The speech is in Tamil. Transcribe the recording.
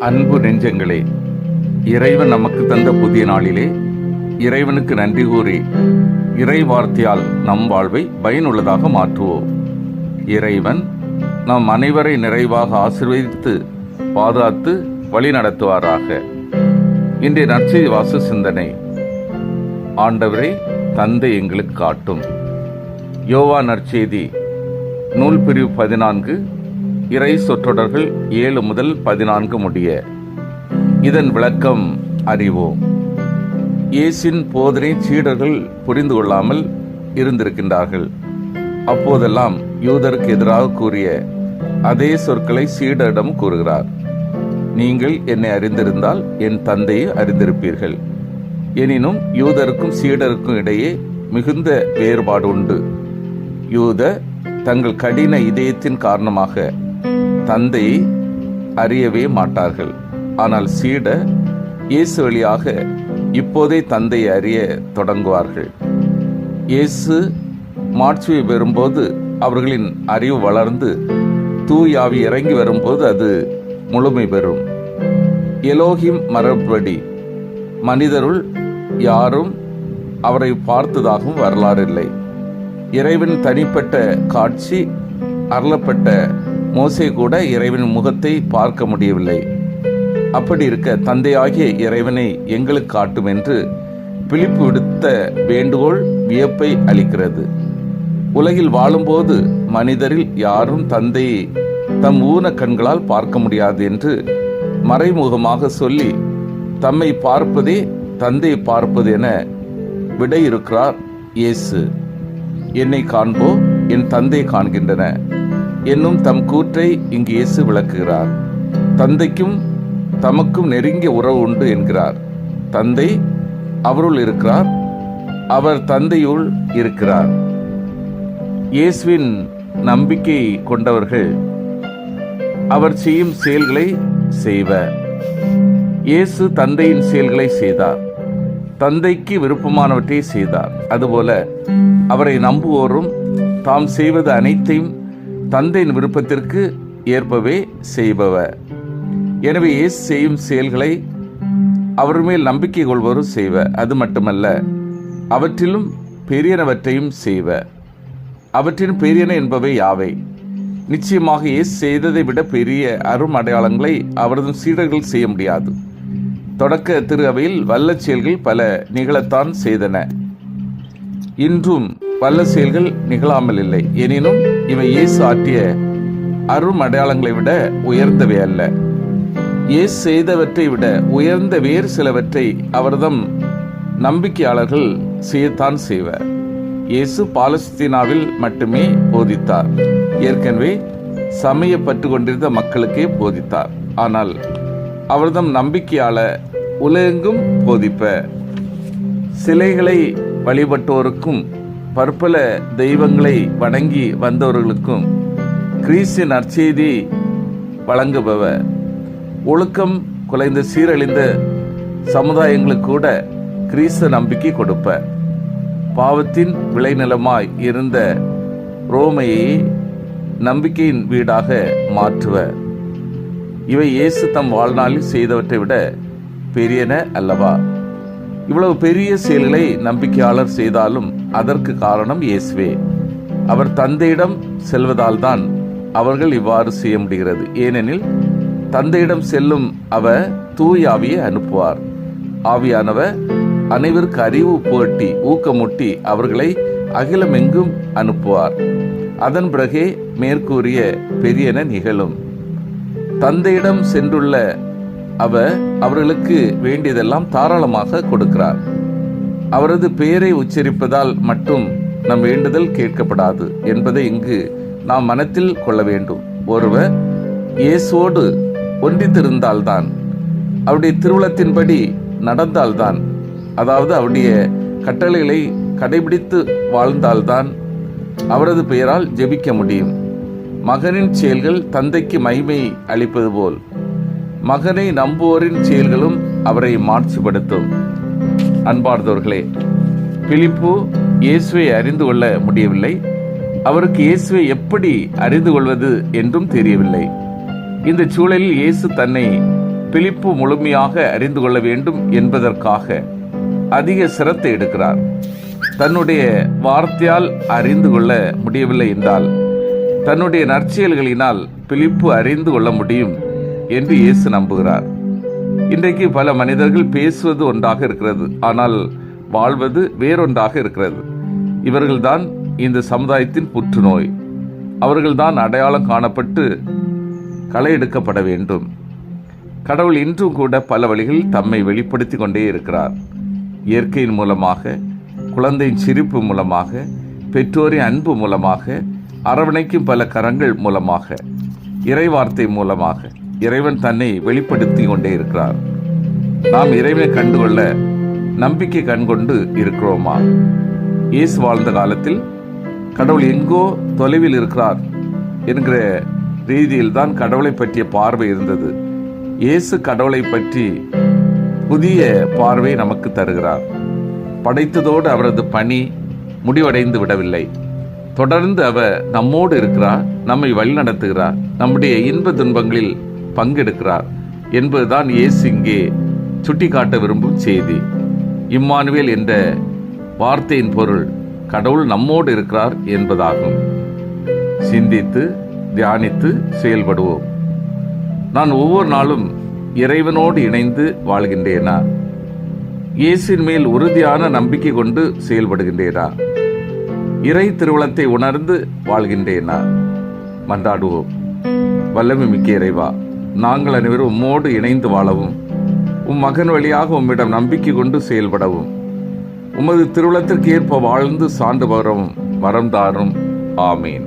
அன்பு நெஞ்சங்களே, இறைவன் நமக்கு தந்த புதிய நாளிலே இறைவனுக்கு நன்றி கூறி இறை வார்த்தையால் நம் வாழ்வை பயனுள்ளதாக மாற்றுவோம். இறைவன் நம் அனைவரை நிறைவாக ஆசீர்வதித்து பாதுகாத்து வழி நடத்துவாராக. இன்றைய நற்செய்தி வாச சிந்தனை. ஆண்டவரை தந்தை எங்களுக்கு காட்டும். யோவான் நற்செய்தி நூல் பிரிவு 14, இறை சொற்றொடர்கள் 7 முதல் 14 முடிய. இதன் விளக்கம் அறிவோம். இயேசுவின் போதனை சீடர்கள் புரிந்து கொள்ளாமல் இருந்திருக்கின்றார்கள். அப்போதெல்லாம் யூதருக்கு எதிராக கூறிய அதே சொற்களை சீடரிடம் கூறுகிறார். நீங்கள் என்னை அறிந்திருந்தால் என் தந்தையை அறிந்திருப்பீர்கள். எனினும் யூதருக்கும் சீடருக்கும் இடையே மிகுந்த வேறுபாடு உண்டு. யூத தங்கள் கடின இதயத்தின் காரணமாக தந்தையை அறியவே மாட்டார்கள். ஆனால் சீடர் இயேசு வழியாக இப்போதே தந்தையை அறிய தொடங்குவார்கள். இயேசு மாட்சியை பெறும்போது அவர்களின் அறிவு வளர்ந்து தூய ஆவி இறங்கி வரும்போது அது முழுமை பெறும். எலோகிம் மரபடி மனிதருள் யாரும் அவரை பார்த்ததாகவும் வரலாறு இல்லை. இறைவன் தனிப்பட்ட காட்சி அருளப்பட்ட மோசே கூட இறைவன் முகத்தை பார்க்க முடியவில்லை. அப்படி இருக்க தந்தையாகிய இறைவனை எங்களுக்கு காட்டும் என்று பிலிப்பு விடுத்த வேண்டுகோள் வியப்பை அளிக்கிறது. உலகில் வாழும்போது மனிதரில் யாரும் தந்தையை தம் ஊன கண்களால் பார்க்க முடியாது என்று மறைமுகமாக சொல்லி தம்மை பார்ப்பதே தந்தையை பார்ப்பது என விடையிறுக்கிறார் இயேசு. என்னை காண்போ என் தந்தை காண்கின்றன என்னும் தம் கூற்றை இங்கு இயேசு விளக்குகிறார். தந்தைக்கும் தமக்கும் நெருங்கிய உறவு உண்டு என்கிறார். தந்தை அவருள் இருக்கிறார், அவர் தந்தையுள் இருக்கிறார். இயேசுவின் நம்பிக்கை கொண்டவர்கள் அவர் செய்யும் செயல்களை செய்வர். இயேசு தந்தையின் செயல்களை செய்தார், தந்தைக்கு விருப்பமானவற்றை செய்தார். அதுபோல அவரை நம்புவோரும் தாம் செய்வது அனைத்தையும் தந்தையின் விருப்பத்திற்கு ஏற்பவே செய்பவர். எனவே இயேசு செய்யும் செயல்களை அவர் மேல் நம்பிக்கை கொள்வோரும் செய்வர். அது மட்டுமல்ல, அவற்றிலும் பெரியனவற்றையும் செய்வர். அவற்றின் பெரியன என்பவை யாவை? நிச்சயமாக இயேசு செய்ததை விட பெரிய அரும் அடையாளங்களை அவரது சீடர்கள் செய்ய முடியாது. தொடக்க திரு அவையில் வல்ல செயல்கள் பல நிகழத்தான் செய்தன. இன்றும் வல்ல செயல்கள் நிகழாமல் இல்லை. எனினும் இவை இயேசு ஆற்றிய அரும் அடையாளங்களை விட உயர்ந்தவை அல்ல. இயேசு செய்தவற்றை விட உயர்ந்த வேறு சிலவற்றை அவர்தம் நம்பிக்கையாளர்கள் செய்யத்தான் செய்வர். இயேசு பாலஸ்தீனாவில் மட்டுமே போதித்தார். ஏற்கனவே சமய பற்று கொண்டிருந்த மக்களுக்கே போதித்தார். ஆனால் அவர்தம் நம்பிக்கையாளர் உலகெங்கும் போதிப்ப. சிலைகளை வழிபட்டோருக்கும் பற்பல தெய்வங்களை வணங்கி வந்தவர்களுக்கும் கிறிஸ்து நற்செய்தி வழங்குபவர். ஒழுக்கம் குலைந்த சீரழிந்த சமுதாயங்களுக்கு கூட கிறிஸ்து நம்பிக்கை கொடுப்ப. பாவத்தின் விளைநிலமாய் இருந்த ரோமையை நம்பிக்கையின் வீடாக மாற்றுவர். இவை இயேசு தம் வாழ்நாளில் செய்தவற்றை விட பெரியன அல்லவா? இவ்வளவு பெரிய செயல்களை நம்பிக்கையாளர் செய்தாலும் அதற்கு காரணம் இயேசுவே. அவர் தந்தையிடம் செல்வதால் தான் அவர்கள் இவ்வாறு செய்ய முடிகிறது. ஏனெனில் தந்தையிடம் செல்லும் அவர் தூய ஆவியை அனுப்புவார். ஆவியானவர் அனைவருக்கு அறிவு புகட்டி ஊக்கமூட்டி அவர்களை அகிலமெங்கும் அனுப்புவார். அதன் பிறகே மேற்கூறிய பெரியன நிகழும். தந்தையிடம் சென்றுள்ள அவர் அவர்களுக்கு வேண்டியதெல்லாம் தாராளமாக கொடுக்கிறார். அவரது பெயரை உச்சரிப்பதால் மட்டும் நம் வேண்டுதல் கேட்கப்படாது என்பதை இங்கு நாம் மனத்தில் கொள்ள வேண்டும். ஒருவர் இயேசுவோடு ஒன்றித்திருந்தால்தான், அவருடைய திருவுளத்தின்படி நடந்தால்தான், அதாவது அவருடைய கட்டளைகளை கடைபிடித்து வாழ்ந்தால்தான் அவரது பெயரால் ஜெபிக்க முடியும். மகனின் செயல்கள் தந்தைக்கு மகிமை அளிப்பது போல் மகனை நம்புவோரின் செயல்களும் அவரை மாட்சிப்படுத்தும். அன்பார்ந்தவர்களே, பிலிப்பு இயேசுவை அறிந்து கொள்ள முடியவில்லை. அவருக்கு இயேசுவை எப்படி அறிந்து கொள்வது என்றும் தெரியவில்லை. இந்த சூழலில் இயேசு தன்னை பிலிப்பு முழுமையாக அறிந்து கொள்ள வேண்டும் என்பதற்காக அதிக சிரத்தை எடுக்கிறார். தன்னுடைய வார்த்தையால் அறிந்து கொள்ள முடியவில்லை என்றால் தன்னுடைய நற்செயல்களினால் பிலிப்பு அறிந்து கொள்ள முடியும் என்று இயேசு நம்புகிறார். இன்றைக்கு பல மனிதர்கள் பேசுவது ஒன்றாக இருக்கிறது, ஆனால் வாழ்வது வேறொன்றாக இருக்கிறது. இவர்கள்தான் இந்த சமுதாயத்தின் புற்றுநோய். அவர்கள்தான் அடையாளம் காணப்பட்டு களை எடுக்கப்பட வேண்டும். கடவுள் இன்றும் கூட பல வழிகளில் தம்மை வெளிப்படுத்தி கொண்டே இருக்கிறார். இயற்கையின் மூலமாக, குழந்தையின் சிரிப்பு மூலமாக, பெற்றோரின் அன்பு மூலமாக, அரவணைக்கும் பல கரங்கள் மூலமாக, இறைவார்த்தை மூலமாக இறைவன் தன்னை வெளிப்படுத்தி கொண்டே இருக்கிறார். நாம் இறைவனை கண்டுகொள்ள நம்பிக்கை கண்கொண்டு இருக்கிறோமா? இயேசு வாழ்ந்த காலத்தில் கடவுள் எங்கோ தொலைவில் இருக்கிறார் என்கிற ரீதியில் தான் கடவுளை பற்றிய பார்வை இருந்தது. இயேசு கடவுளை பற்றி புதிய பார்வை நமக்கு தருகிறார். படைத்ததோடு அவரது பணி முடிவடைந்து விடவில்லை. தொடர்ந்து அவர் நம்மோடு இருக்கிறார், நம்மை வழிநடத்துகிறார், நம்முடைய இன்ப துன்பங்களில் பங்கெடுக்கிறார் என்பதுதான் இயேசு இங்கே சுட்டிக்காட்ட விரும்பும் செய்தி. இம்மானுவேல் என்ற வார்த்தையின் பொருள் கடவுள் நம்மோடு இருக்கிறார் என்பதாகும். சிந்தித்து தியானித்து செயல்படுவோம். நான் ஒவ்வொரு நாளும் இறைவனோடு இணைந்து வாழ்கின்றேனா? இயேசுவின் மேல் உறுதியான நம்பிக்கை கொண்டு செயல்படுகின்றேனா? இறை திருவுளத்தை உணர்ந்து வாழ்கின்றேனா? மன்றாடுவோம். வல்லமை மிக்க இறைவா, நாங்கள் அனைவரும் உம்மோடு இணைந்து வாழவும், உம் மகன் வழியாக உம்மிடம் நம்பிக்கை கொண்டு செயல்படவும், உமது திருவுளத்திற்கு ஏற்ப வாழ்ந்து சான்று பகரவும் வரம் தாரும். ஆமீன்.